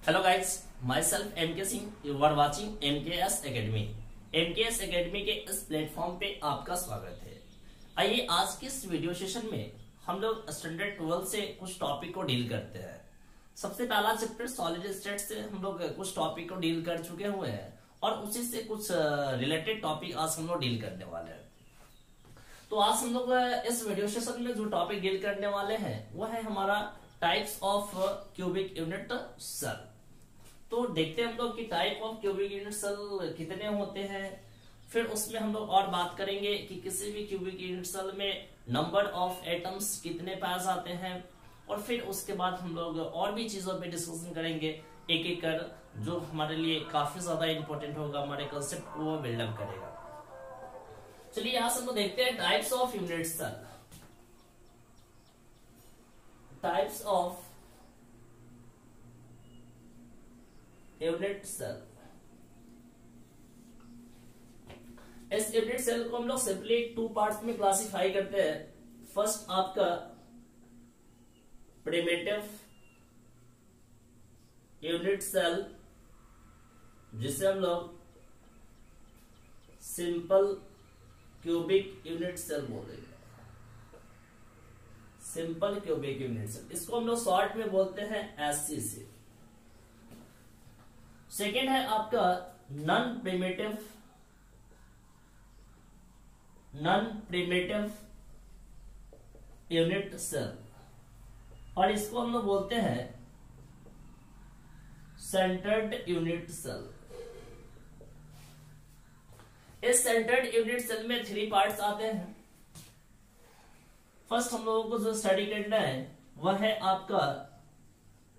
Hello guys, myself M K Singh, you are watching MKS academy. MKS academy के इस platform पे आपका स्वागत है। आइए आज के इस वीडियो सेशन में हम लोग स्टैंडर्ड 12 से कुछ टॉपिक को डील करते हैं। सबसे पहला चैप्टर सॉलिड स्टेट से हम लोग कुछ टॉपिक को डील कर चुके हुए हैं और उसी से कुछ रिलेटेड टॉपिक आज हम लोग डील करने वाले हैं। तो आज हम लोग इस वीडियो सेशन में जो टॉपिक डील करने वाले हैं वो है हमारा types of cubic unit cell. तो देखते हैं हम लोग कि type of cubic unit cell कितने होते हैं। फिर उसमें हम लोग और बात करेंगे कि किसी भी क्यूबिक यूनिट सेल में नंबर ऑफ एटम्स कितने पाए जाते हैं। और फिर उसके बाद हम लोग और भी चीजों पे डिस्कशन करेंगे एक एक कर, जो हमारे लिए काफी ज्यादा इंपॉर्टेंट होगा, हमारे कंसेप्ट को बिल्डअप करेगा। चलिए यहां से हम लोग देखते हैं types of unit cell. Types of unit cell. इस यूनिट सेल को हम लोग सिंपली टू पार्ट्स में क्लासिफाई करते हैं। फर्स्ट आपका प्रिमिटिव यूनिट सेल, जिसे हम लोग सिंपल क्यूबिक यूनिट सेल बोलेंगे। सिंपल क्यूबिक यूनिट सेल, इसको हम लोग शॉर्ट में बोलते हैं SCC। सेकेंड है आपका नॉन प्रिमिटिव यूनिट सेल, और इसको हम लोग बोलते हैं सेंटर्ड यूनिट सेल। इस सेंटर्ड यूनिट सेल में 3 पार्ट्स आते हैं। फर्स्ट हम लोगों को जो स्टडी करना है वह है आपका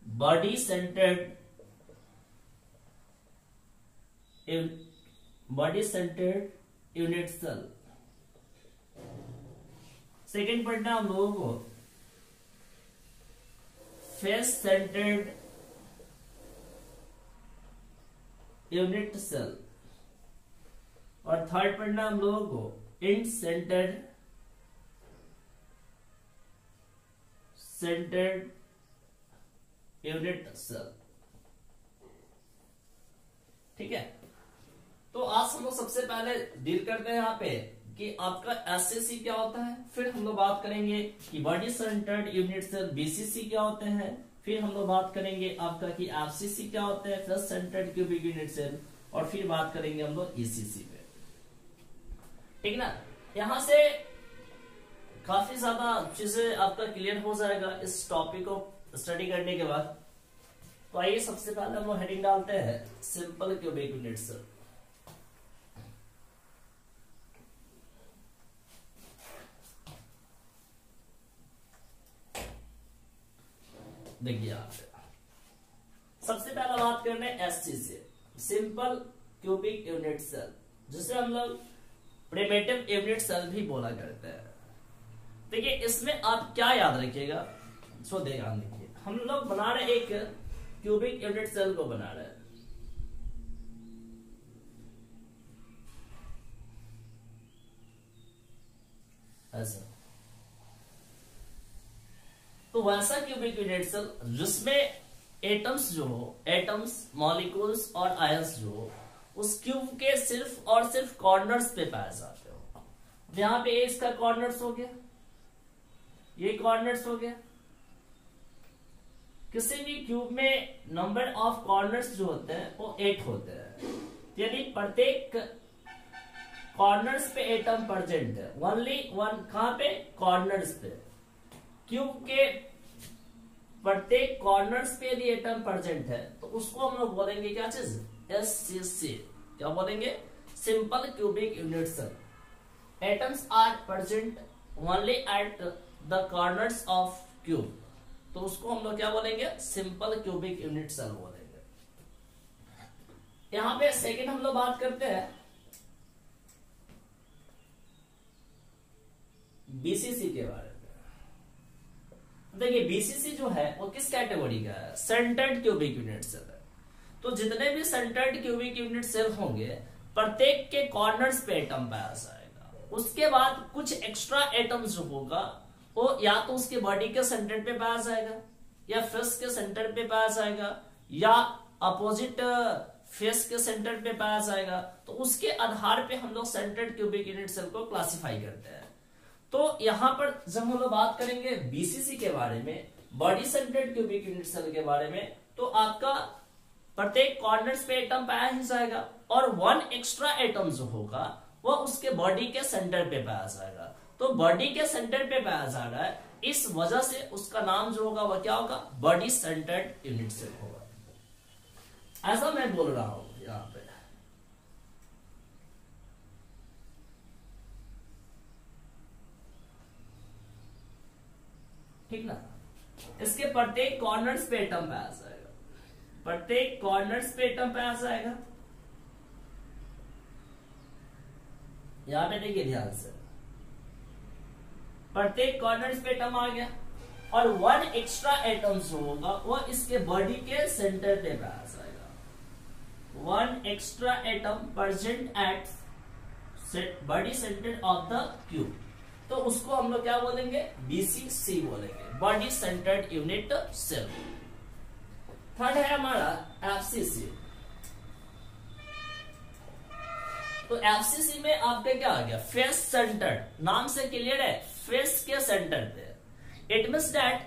body centred unit cell. Second पढ़ना हम लोगों को फेस सेंटर्ड यूनिट सेल, और थर्ड पढ़ना हम लोगों को इंड सेंटर्ड यूनिट सेल। ठीक है, तो आज हम लोग सबसे पहले डील करते हैं यहाँ पे कि आपका SCC क्या होता है। फिर हम लोग बात करेंगे कि body centred unit cell BCC क्या होते हैं। फिर हम लोग बात करेंगे आपका कि FCC क्या होता है, face centred cubic unit cell, और फिर बात करेंगे हम लोग ECC पे। ठीक ना, यहां से काफी ज्यादा चीजें आपका क्लियर हो जाएगा इस टॉपिक को स्टडी करने के बाद। तो आइए सबसे पहले हम लोग हेडिंग डालते हैं सिंपल क्यूबिक यूनिट सेल। देखिए आप सबसे पहला बात करना है SCC, simple cubic unit cell, जिसे हम लोग प्रिमिटिव यूनिट सेल भी बोला करते हैं। देखिए इसमें आप क्या याद रखिएगा, सो ध्यान देखिए। हम लोग बना रहे एक क्यूबिक यूनिट सेल को बना रहे हैं। ऐसा तो वैसा क्यूबिक यूनिट सेल जिसमें एटम्स जो हो, एटम्स, मॉलिक्यूल्स और आयंस जो हो, उस क्यूब के सिर्फ और सिर्फ कॉर्नर्स पे पाए जाते हो। यहां पे इसका कॉर्नर्स हो गया, ये कॉर्नर्स हो गया। किसी भी क्यूब में नंबर ऑफ कॉर्नर्स जो होते हैं वो 8 होते हैं, यानी प्रत्येक कॉर्नर्स पे एटम प्रेजेंट है। ओनली वन, कहां पे? कॉर्नर्स पे। क्यूब के प्रत्येक कॉर्नर्स पे यदि एटम प्रेजेंट है तो उसको हम लोग बोलेंगे क्या चीज? SCC। क्या बोलेंगे? Simple cubic unit cell. Atoms are present only at the corners of cube, तो उसको हम लोग क्या बोलेंगे? सिंपल क्यूबिक यूनिट सेल बोलेंगे। यहां पे सेकेंड हम लोग बात करते हैं BCC के बारे में। देखिए BCC जो है वो किस कैटेगरी का है? सेंटर्ड क्यूबिक यूनिट सेल है। तो जितने भी सेंटर्ड क्यूबिक यूनिट सेल होंगे प्रत्येक के कॉर्नर्स पे एटम पाया जाएगा। उसके बाद कुछ एक्स्ट्रा एटम्स जो होगा वो या तो उसके बॉडी के सेंटर पे पाया जाएगा, या फेस के सेंटर पे पाया जाएगा, या अपोजिट फेस के सेंटर पे पाया जाएगा, तो उसके आधार पे हम लोग सेंटर्ड क्यूबिक यूनिट सेल को क्लासिफाई करते हैं। तो यहां पर जब हम लोग बात करेंगे बीसीसी के बारे में, body centred cubic unit cell के बारे में, तो आपका प्रत्येक कॉर्नर्स पे एटम पाया ही जाएगा और वन एक्स्ट्रा एटम जो होगा वह उसके बॉडी के सेंटर पे पाया जाएगा। तो बॉडी के सेंटर पे पाया जा रहा है, इस वजह से उसका नाम जो होगा वह क्या होगा, बॉडी सेंटर्ड यूनिट सेल होगा। ऐसा मैं बोल रहा हूं यहां पे। ठीक ना। इसके प्रत्येक कॉर्नर्स पे एटम पाया जाएगा, प्रत्येक कॉर्नर्स पे एटम पाया जाएगा। यहां पे देखिए ध्यान से, प्रत्येक कॉर्नर्स पे एटम आ गया और वन एक्स्ट्रा एटम जो होगा वो इसके बॉडी के सेंटर पे पाया जाएगा। One extra atom present at body centre of the cube, तो उसको हम लोग क्या बोलेंगे, बीसीसी बोलेंगे, body centred unit cell. Third है हमारा एफसीसी। तो एफसीसी में आपका क्या आ गया, फेस सेंटर्ड, नाम से क्लियर है, फेस के सेंटर पे। इट मींस दैट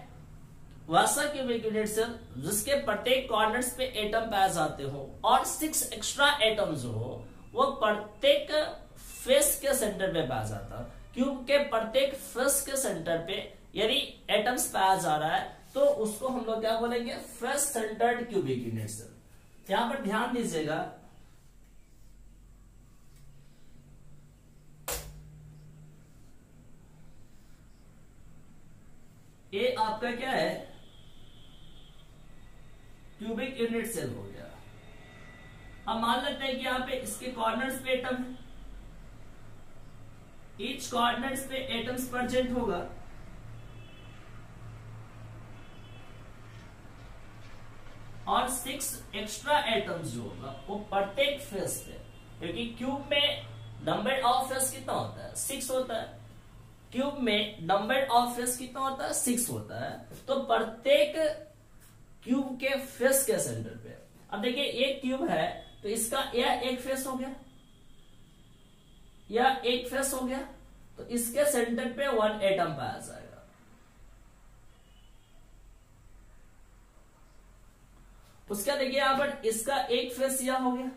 वैसा क्यूबिक यूनिट सेल जिसके प्रत्येक कॉर्नर्स पे एटम पाए जाते हो और 6 एक्स्ट्रा एटम जो हो वो प्रत्येक फेस के सेंटर पे पाया जाता। क्यूब के प्रत्येक फेस के सेंटर पे यदि एटम्स पाया जा रहा है तो उसको हम लोग क्या बोलेंगे, face centred cubic unit cell. यहां पर ध्यान दीजिएगा, ये आपका क्या है, क्यूबिक यूनिट सेल हो गया। अब मान लेते हैं कि यहां पे इसके कॉर्नर्स पे एटम है, ईच कॉर्नर्स पे एटम्स प्रेजेंट होगा और 6 एक्स्ट्रा एटम्स जो होगा वो प्रत्येक फेस पे, क्योंकि क्यूब में नंबर ऑफ फेस कितना होता है, 6 होता है। क्यूब में नंबर ऑफ फेस कितना होता है, 6 होता है। तो प्रत्येक क्यूब के फेस के सेंटर पे, अब देखिए एक क्यूब है तो इसका यह एक फेस हो गया, यह एक फेस हो गया, तो इसके सेंटर पे 1 एटम पाया जाएगा। उसका देखिए यहां पर इसका एक फेस यह हो गया,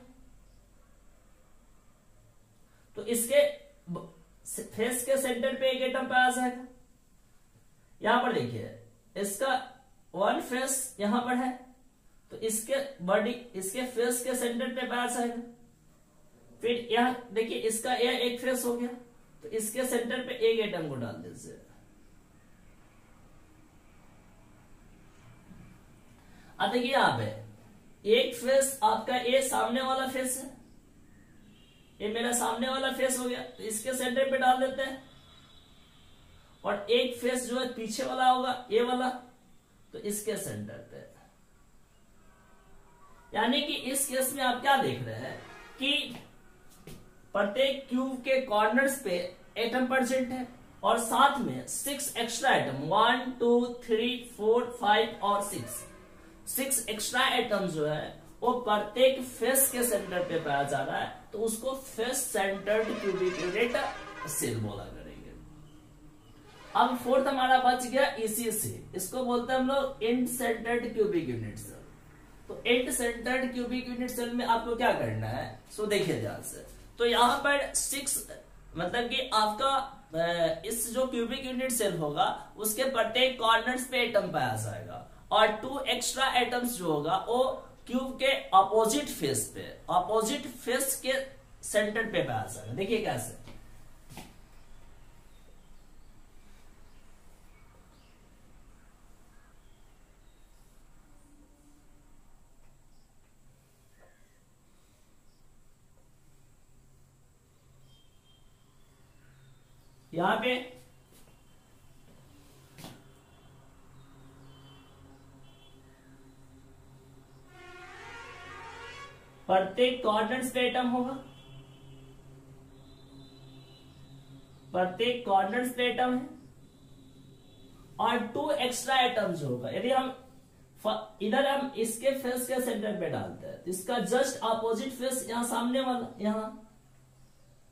तो इसके फेस के सेंटर पे एक एटम पाया जाएगा। यहां पर देखिए इसका 1 फेस यहां पर है, तो इसके बॉडी, इसके फेस के सेंटर पे पाया जाएगा। फिर यहां देखिए इसका यह एक फेस हो गया, तो इसके सेंटर पे एक एटम को डाल दीजिए। अब देखिए यहां पे एक फेस आपका ये सामने वाला फेस है, ये मेरा सामने वाला फेस हो गया, तो इसके सेंटर पे डाल देते हैं। और एक फेस जो है पीछे वाला होगा, ये वाला, तो इसके सेंटर पे। यानी कि इस केस में आप क्या देख रहे हैं कि प्रत्येक क्यूब के कॉर्नर्स पे एटम प्रेजेंट है और साथ में 6 एक्स्ट्रा एटम, 1 2 3 4 5 और 6 एक्स्ट्रा एटम जो है वो प्रत्येक फेस के सेंटर पे पाया जा रहा है, तो उसको face centred cubic unit cell बोला करेंगे। अब फोर्थ हमारा बच गया ईसीसी, इसको बोलते हैं हम लोग end centred cubic unit cell. तो end centred cubic unit cell में आपको क्या करना है, सो देखिए ध्यान से। तो यहां पर 6 मतलब कि आपका इस जो क्यूबिक यूनिट सेल होगा उसके प्रत्येक कॉर्नर्स पे एटम पाया जाएगा और 2 एक्स्ट्रा एटम्स जो होगा वो क्यूब के अपोजिट फेस पे, अपोजिट फेस के सेंटर पे पाया जाएगा। देखिए कैसे, यहां पे प्रत्येक कॉर्नर्स पे एटम होगा, प्रत्येक कॉर्नर्स पे एटम है और 2 एक्स्ट्रा एटम्स होगा। यदि हम इधर हम इसके फेस के सेंटर पे डालते हैं, तो इसका जस्ट अपोजिट फेस यहाँ सामने वाला यहाँ,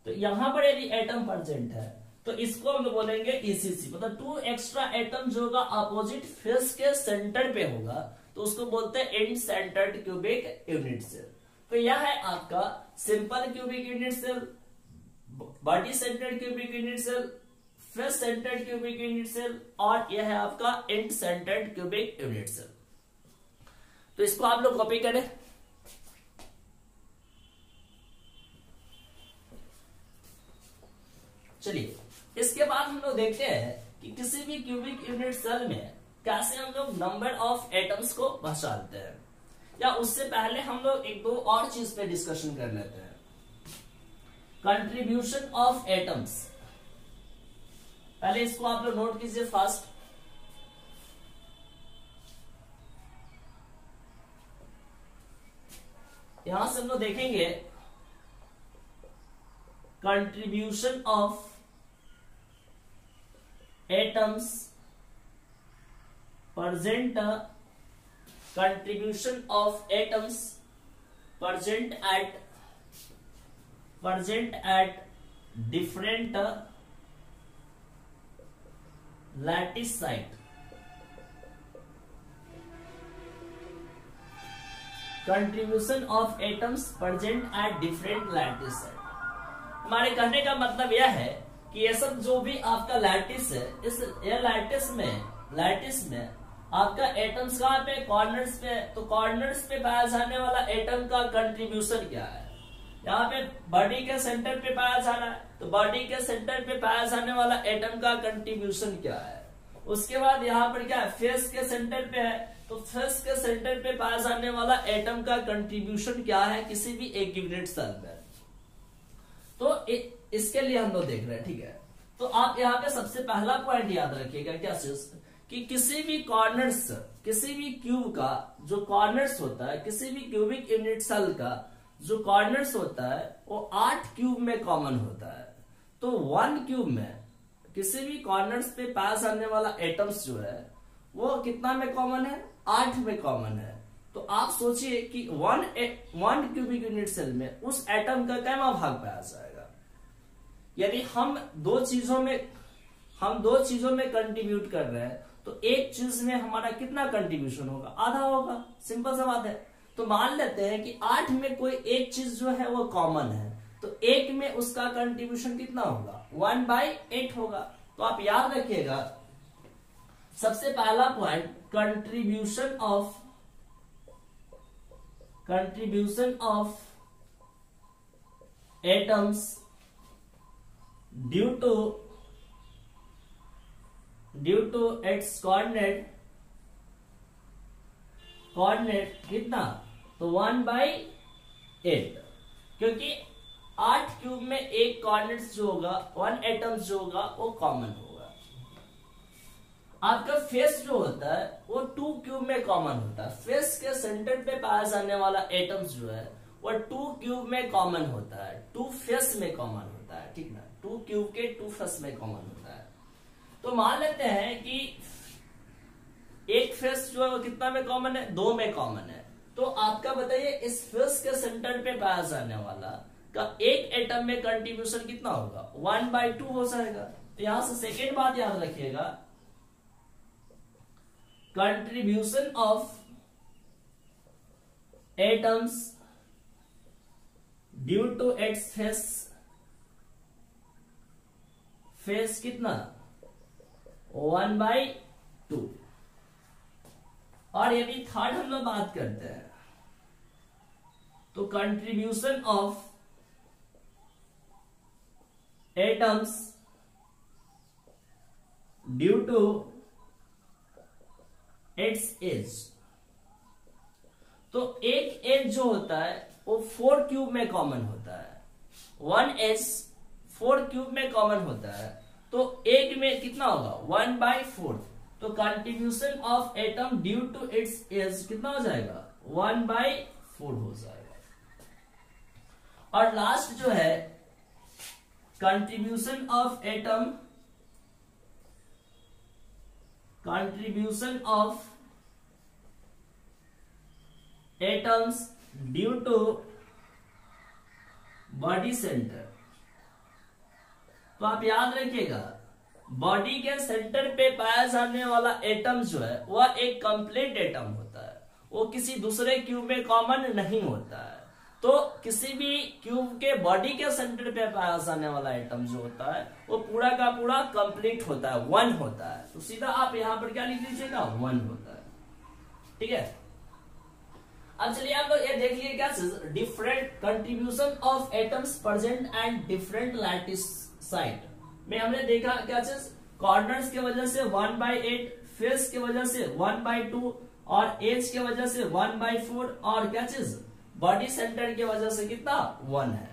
तो यहाँ पर यदि एटम प्रेजेंट है तो इसको हम बोलेंगे ईसीसी, मतलब 2 एक्स्ट्रा एटम जो होगा अपोजिट फेस के सेंटर पे होगा, तो उसको बोलते हैं end centred cubic unit cell. तो यह है आपका simple cubic unit cell, body centred cubic unit cell, face centred cubic unit cell, और यह है आपका end centred cubic unit cell. तो इसको आप लोग कॉपी करें। चलिए, इसके बाद हम लोग देखते हैं कि किसी भी क्यूबिक यूनिट सेल में कैसे हम लोग नंबर ऑफ एटम्स को पहचानते हैं, या उससे पहले हम लोग एक दो और चीज पे डिस्कशन कर लेते हैं। कंट्रीब्यूशन ऑफ एटम्स, पहले इसको आप लोग नोट कीजिए फास्ट। यहां से हम लोग देखेंगे contribution of atoms present contribution of atoms present at different lattice site। Contribution of atoms present at different lattice है। हमारे कहने का मतलब यह है कि ये सब जो भी आपका लैटिस है, इस ये लैटिस में आपका एटम्स कहाँ पे, कॉर्नर्स पे, तो कॉर्नर्स पे पाया जाने वाला एटम का कंट्रीब्यूशन क्या है। यहाँ पे बॉडी के सेंटर पे पाया जा रहा है, तो बॉडी के सेंटर पे पाया जाने वाला एटम का कंट्रीब्यूशन क्या है। उसके बाद यहाँ पर क्या है, फेस के सेंटर पे है, तो फेस के सेंटर पे पाया जाने वाला एटम का कंट्रीब्यूशन क्या है किसी भी एक यूनिट सेल में। तो इसके लिए हम लोग देख रहे हैं, ठीक है। तो आप यहाँ पे सबसे पहला पॉइंट याद रखिएगा क्या चीज, कि किसी भी कॉर्नर्स, किसी भी क्यूब का जो कॉर्नर्स होता है, किसी भी क्यूबिक यूनिट सेल का जो कॉर्नर्स होता है वो 8 क्यूब में कॉमन होता है। तो 1 क्यूब में किसी भी कॉर्नर्स पे पाया जाने वाला एटम्स जो है वो कितना में कॉमन है, 8 में कॉमन है। तो आप सोचिए कि 1 क्यूबिक यूनिट सेल में उस एटम का कितना भाग पाया जाएगा। यदि हम दो चीजों में कंट्रीब्यूट कर रहे हैं तो एक चीज में हमारा कितना कंट्रीब्यूशन होगा, आधा होगा, सिंपल सा बात है। तो मान लेते हैं कि 8 में कोई एक चीज जो है वो कॉमन है, तो 1 में उसका कंट्रीब्यूशन कितना होगा, 1/8 होगा। तो आप याद रखिएगा सबसे पहला point, contribution of atoms due to its coordinate कितना, तो 1/8, क्योंकि 8 क्यूब में एक कोऑर्डिनेट्स जो होगा, 1 एटम्स जो होगा वो कॉमन होगा। आपका फेस जो होता है वो 2 क्यूब में कॉमन होता है। फेस के सेंटर पे पाया जाने वाला एटम्स जो है वो 2 क्यूब में कॉमन होता है, 2 फेस में कॉमन होता है, ठीक ना, 2 क्यूब के 2 फेस में कॉमन होता है। तो मान लेते हैं कि एक फेस जो है वो कितना में कॉमन है, 2 में कॉमन है। तो आपका बताइए इस फेस के सेंटर पे पाया जाने वाला का एक एटम में कंट्रीब्यूशन कितना होगा, 1/2 हो जाएगा। तो यहां से सेकेंड बात याद रखिएगा, contribution of atoms due to its face कितना, 1/2। और यदि थर्ड हम लोग बात करते हैं तो contribution of atoms due to its edge. तो एक एज जो होता है वो 4 क्यूब में कॉमन होता है, 1 एज 4 क्यूब में कॉमन होता है। तो एक में कितना होगा, 1/4। तो contribution of atom due to its edge कितना हो जाएगा, 1/4 हो जाएगा। और लास्ट जो है contribution of atoms due to body centre. तो आप याद रखिएगा, बॉडी के सेंटर पे पाया जाने वाला एटम जो है वह एक कंप्लीट एटम होता है, वो किसी दूसरे क्यूब में कॉमन नहीं होता है। तो किसी भी क्यूब के बॉडी के सेंटर पे पाया जाने वाला एटम जो होता है वो पूरा का पूरा कंप्लीट होता है, वन होता है। तो सीधा आप यहां पर क्या लिख लीजिएगा, वन होता है। ठीक है, अब चलिए आप लोग ये देख लीजिए क्या चीज, different contribution of atoms present and different lattice side में हमने देखा क्या चीज, कॉर्नर्स की वजह से 1/8, फेस की वजह से 1/2 और एज की वजह से 1/4 और क्या चीज बॉडी सेंटर की वजह से कितना 1 है।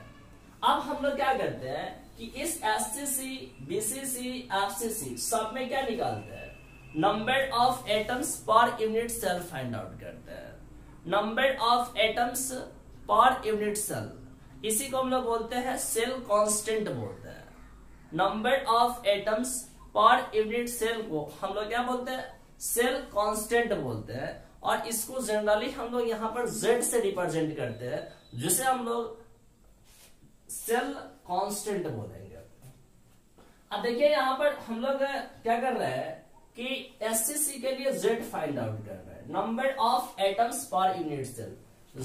अब हम लोग क्या करते हैं कि इस एससीसी, बीसीसी, एफसीसी सब में क्या निकालते हैं, number of atoms per unit cell find out करते हैं। Number of atoms per unit cell, इसी को हम लोग बोलते हैं सेल कांस्टेंट बोलते हैं। Number of atoms per unit cell को हम लोग क्या बोलते हैं, सेल कांस्टेंट बोलते हैं। और इसको जनरली हम लोग यहाँ पर Z से रिप्रेजेंट करते हैं, जिसे हम लोग सेल कांस्टेंट बोलेंगे। अब देखिए यहाँ पर हम लोग क्या कर रहे हैं कि एससीसी के लिए Z फाइंड आउट कर रहे हैं, number of atoms per unit cell.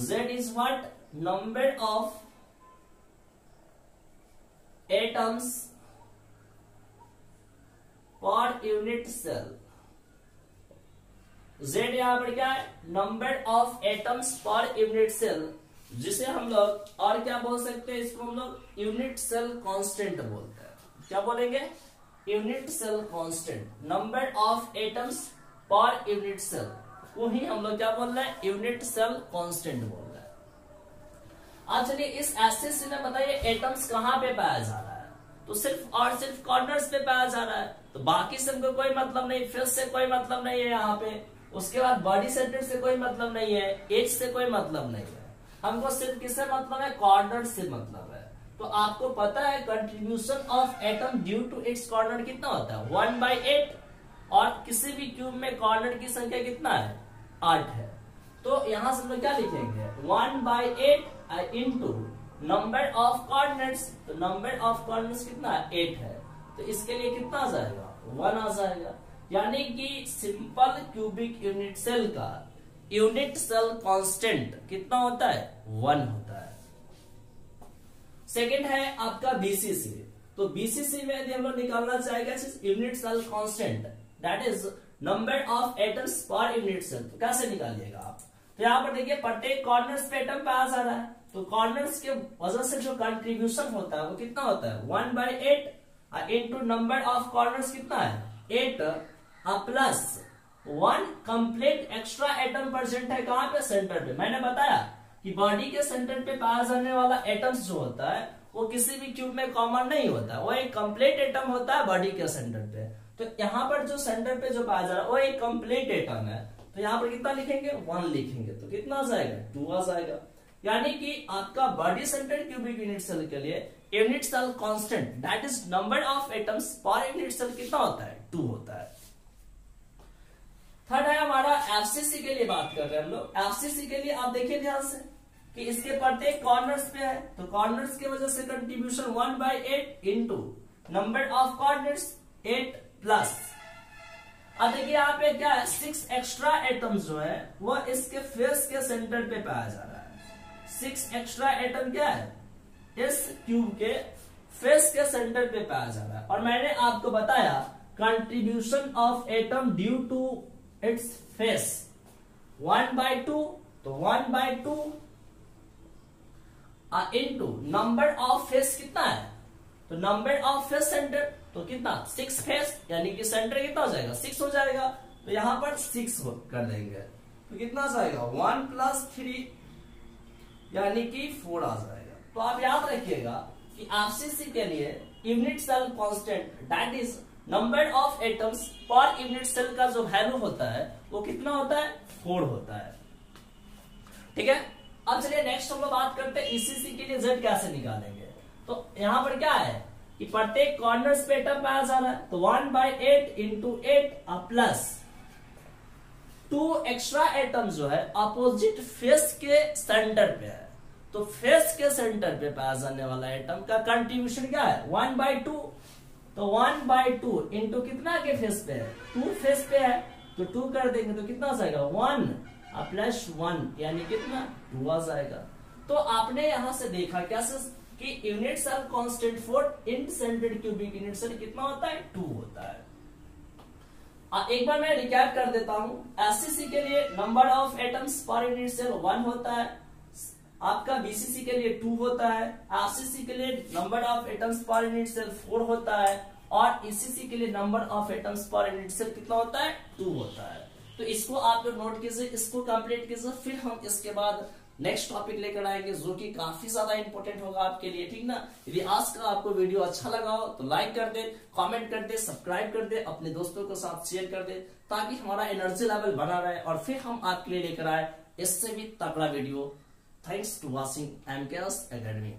Z is what, number of atoms per unit cell. Z यहां पर क्या है, number of atoms per unit cell, जिसे हम लोग और क्या बोल सकते हैं, इसको हम लोग यूनिट सेल कांस्टेंट बोलते हैं। क्या बोलेंगे, unit cell constant, number of atoms per unit cell को ही हम लोग क्या बोल रहे हैं, यूनिट सेल कांस्टेंट बोल रहे हैं। अब चलिए इस एससीसी में बताइए एटम्स कहां पे पाया जा रहा है, तो सिर्फ और सिर्फ कॉर्नर्स पे पाया जा रहा है, तो बाकी सबको कोई मतलब नहीं, फेस से कोई मतलब नहीं है यहाँ पे, उसके बाद बॉडी सेंटर से कोई मतलब नहीं है, एज से कोई मतलब नहीं है, हमको सिर्फ किससे मतलब है, कॉर्नर से मतलब है। तो आपको पता है contribution of atom due to its corner कितना होता है, 1/8, और किसी भी क्यूब में कॉर्नर की संख्या कितना है, 8 है। तो यहां से हम लोग क्या लिखेंगे, 1/8 इंटू नंबर ऑफ कॉर्नर्स, तो नंबर ऑफ कॉर्नर्स कितना है, 8 है, तो इसके लिए कितना आ जाएगा, 1 आ जाएगा। यानी कि सिंपल क्यूबिक यूनिट सेल का यूनिट सेल कांस्टेंट कितना होता है, 1 होता है। सेकंड है आपका बीसीसी, तो बीसीसी में यदि हम लोग निकालना चाहेगा unit cell constant, that is number of atoms per unit cell, तो कैसे निकालिएगा आप, तो यहाँ पर देखिए प्रत्येक कॉर्नर्स पे एटम पाया जा रहा है, तो कॉर्नर्स के वजह से जो कंट्रीब्यूशन होता है वो कितना होता है, 1/8 इंटू नंबर ऑफ कॉर्नर्स कितना है, 8 plus 1 complete extra atom present है कहां पे, सेंटर पे। मैंने बताया कि बॉडी के सेंटर पे पाया जाने वाला एटम्स जो होता है वो किसी भी क्यूब में कॉमन नहीं होता, वो एक कंप्लीट एटम होता है बॉडी के सेंटर पे। तो यहाँ पर जो सेंटर पे जो पाया जा रहा है वो एक कंप्लीट एटम है, तो यहाँ पर कितना लिखेंगे, 1 लिखेंगे, तो कितना आ जाएगा, 2 आ जाएगा। यानी कि आपका body centre cubic unit cell के लिए unit cell constant, that is number of atoms per unit cell कितना होता है, 2 होता है। थर्ड है हमारा एफसीसी के लिए बात कर रहे हैं हम लोग। एफसीसी के लिए आप देखिए ध्यान से कि इसके प्रत्येक कॉर्नर्स पे है, तो कॉर्नर्स की वजह से contribution 1/8 into number of corners 8 plus, अब देखिए यहाँ पे क्या है, 6 एक्स्ट्रा एटम्स जो है वो इसके फेस के सेंटर पे पाया जा रहा है। 6 एक्स्ट्रा एटम क्या है, इस क्यूब के फेस के सेंटर पे पाया जा रहा है। और मैंने आपको बताया contribution of atom due to its face 1/2, तो 1/2 इंटू नंबर ऑफ फेस कितना है, तो नंबर ऑफ फेस सेंटर, तो कितना 6 फेस, यानी कि सेंटर कितना हो जाएगा, 6 हो जाएगा, तो यहां पर 6 कर देंगे, तो कितना आ जाएगा, 1 + 3 यानी कि 4 आ जाएगा। तो आप याद रखिएगा कि एफसीसी के लिए unit cell constant, that is number of atoms per unit cell का जो वैल्यू होता है वो कितना होता है, 4 होता है। ठीक है, अब चलिए नेक्स्ट हम लोग बात करते हैं ईसीसी के लिए Z कैसे निकालेंगे। तो यहां पर क्या है कि प्रत्येक कॉर्नर्स पे एटम पाया जा रहा है, तो 1/8 इंटू 8 प्लस 2 एक्स्ट्रा एटम जो है अपोजिट फेस के सेंटर पे है, तो फेस के सेंटर पे पाया जाने वाला एटम का कंट्रीब्यूशन क्या है 1/2। तो 1/2 इंटू कितना के फेस पे है 2 फेस पे है, तो 2 कर देंगे तो कितना आ जाएगा 1 प्लस 1 यानी कितना 2 आ जाएगा। तो आपने यहां से देखा क्या कि unit cell constant for end centred cubic unit cell कितना होता है 2 होता है। एक बार मैं रिकैप कर देता हूं, एससीसी के लिए number of atoms per unit cell 1 होता है, आपका बीसीसी के लिए 2 होता है, आरसीसी के लिए number of atoms per unit cell 4 होता है, और ईसीसी के लिए number of atoms per unit cell कितना होता है 2 होता है। तो इसको आप लोग नोट कीजिए, इसको कंप्लीट कीजिए, फिर हम इसके बाद नेक्स्ट टॉपिक लेकर आएंगे जो कि काफी ज्यादा इंपॉर्टेंट होगा आपके लिए, ठीक ना। यदि आज का आपको वीडियो अच्छा लगा हो तो लाइक कर दे, कमेंट कर दे, सब्सक्राइब कर दे, अपने दोस्तों के साथ शेयर कर दे, ताकि हमारा एनर्जी लेवल बना रहे और फिर हम आपके लिए लेकर आए इससे भी तगड़ा video. Thanks to watching MKS Academy।